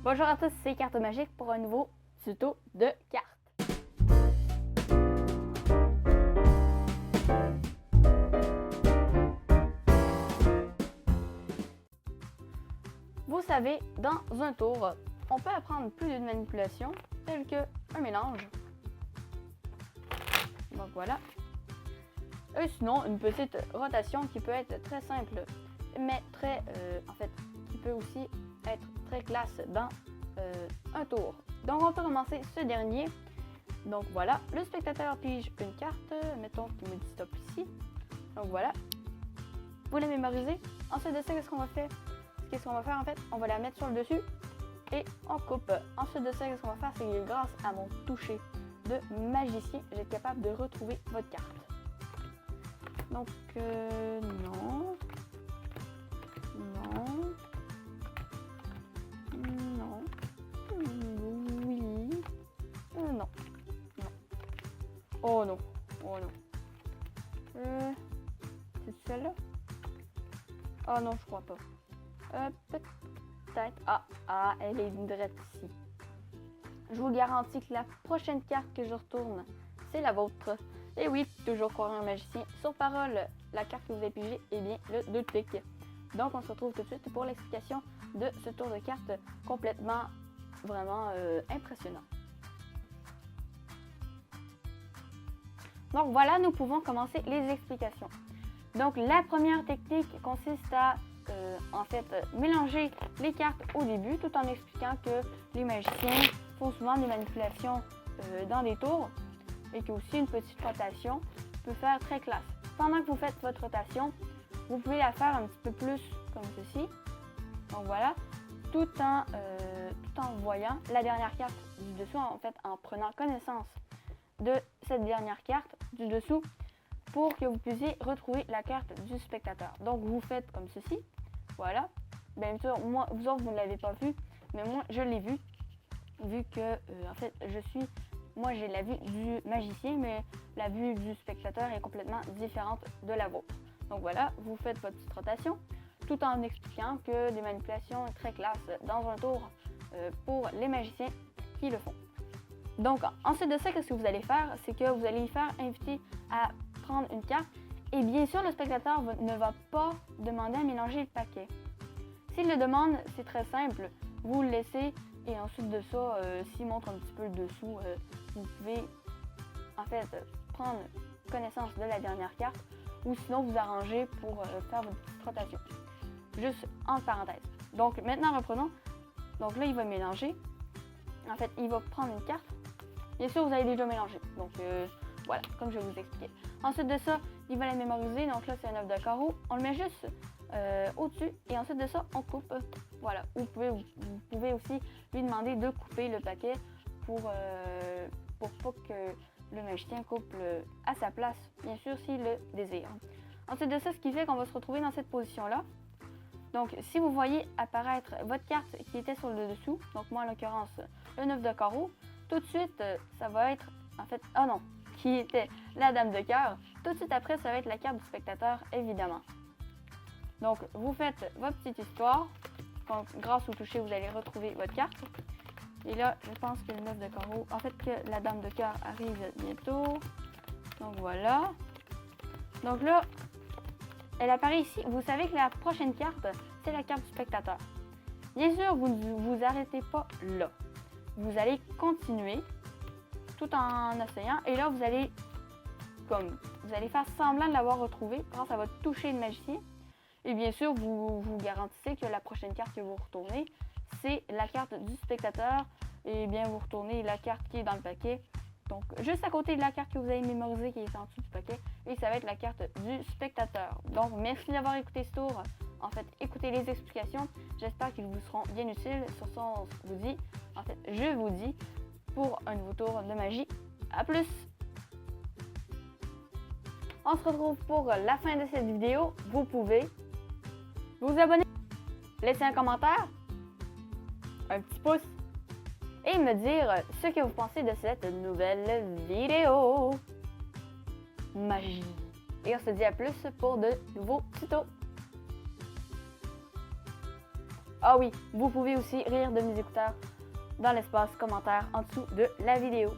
Bonjour à tous, c'est Carte Magique pour un nouveau tuto de cartes. Vous savez, dans un tour, on peut apprendre plus d'une manipulation, telle qu'un mélange. Donc voilà. Et sinon, une petite rotation qui peut être très simple, mais très, qui peut aussi être très classe dans un tour. Donc on peut commencer ce dernier. Donc voilà, le spectateur pige une carte, mettons qu'il me dit stop ici. Donc voilà, vous la mémorisez. Ensuite de ça, qu'est-ce qu'on va faire? En fait, on va la mettre sur le dessus et on coupe. Ensuite de ça, qu'est-ce qu'on va faire? C'est que grâce à mon toucher de magicien, j'ai capable de retrouver votre carte. Donc non. Oui. Non. Oh non. C'est celle-là? Oh non, je crois pas. Peut-être. Ah, elle est direct ici. Je vous garantis que la prochaine carte que je retourne, c'est la vôtre. Et oui, toujours croire un magicien. Sur parole, la carte que vous avez pigée est bien le 2 de pique. Donc on se retrouve tout de suite pour l'explication de ce tour de cartes complètement, vraiment impressionnant. Donc voilà, nous pouvons commencer les explications. Donc la première technique consiste à mélanger les cartes au début tout en expliquant que les magiciens font souvent des manipulations dans des tours et qu'aussi une petite rotation peut faire très classe. Pendant que vous faites votre rotation, vous pouvez la faire un petit peu plus comme ceci. Donc voilà, tout en voyant la dernière carte du dessous, en prenant connaissance de cette dernière carte du dessous pour que vous puissiez retrouver la carte du spectateur. Donc vous faites comme ceci, voilà. Bien sûr, moi, vous autres, vous ne l'avez pas vu, mais moi, je l'ai vu que, moi, j'ai la vue du magicien, mais la vue du spectateur est complètement différente de la vôtre. Donc voilà, vous faites votre petite rotation, tout en expliquant que des manipulations très classe dans un tour pour les magiciens qui le font. Donc ensuite de ça, qu'est-ce que vous allez faire? C'est que vous allez y faire inviter à prendre une carte et bien sûr, le spectateur ne va pas demander à mélanger le paquet. S'il le demande, c'est très simple, vous le laissez et ensuite de ça, s'il montre un petit peu le dessous, vous pouvez prendre connaissance de la dernière carte ou sinon vous arranger pour faire votre petite rotation. Juste entre parenthèses. Donc maintenant reprenons. Donc là il va mélanger. En fait il va prendre une carte. Bien sûr vous avez déjà mélangé. Donc voilà, comme je vais vous expliquer. Ensuite de ça, il va la mémoriser. Donc là c'est un œuf de carreau. On le met juste au-dessus et ensuite de ça on coupe. Voilà. Vous pouvez aussi lui demander de couper le paquet pour pas que le magicien coupe à sa place, bien sûr s'il le désire. Ensuite de ça, ce qui fait qu'on va se retrouver dans cette position-là. Donc si vous voyez apparaître votre carte qui était sur le dessous, donc moi en l'occurrence le 9 de carreau, tout de suite ça va être qui était la dame de cœur. Tout de suite après ça va être la carte du spectateur évidemment. Donc vous faites votre petite histoire. Donc, grâce au toucher vous allez retrouver votre carte. Et là, je pense que le 9 de carreau, que la dame de cœur arrive bientôt. Donc voilà. Donc là, elle apparaît ici. Vous savez que la prochaine carte, c'est la carte du spectateur. Bien sûr, vous ne vous arrêtez pas là. Vous allez continuer tout en essayant. Et là, vous allez faire semblant de l'avoir retrouvée grâce à votre toucher de magicien. Et bien sûr, vous garantissez que la prochaine carte que vous retournez, c'est la carte du spectateur. Et bien, vous retournez la carte qui est dans le paquet. Donc, juste à côté de la carte que vous avez mémorisée qui est en dessous du paquet. Et ça va être la carte du spectateur. Donc, merci d'avoir écouté ce tour. Écoutez les explications. J'espère qu'ils vous seront bien utiles. Sur ce, je vous dis pour un nouveau tour de magie. À plus! On se retrouve pour la fin de cette vidéo. Vous pouvez vous abonner, laisser un commentaire, un petit pouce et me dire ce que vous pensez de cette nouvelle vidéo. Magie. Et on se dit à plus pour de nouveaux tutos. Ah oui, vous pouvez aussi rire de mes écouteurs dans l'espace commentaire en dessous de la vidéo.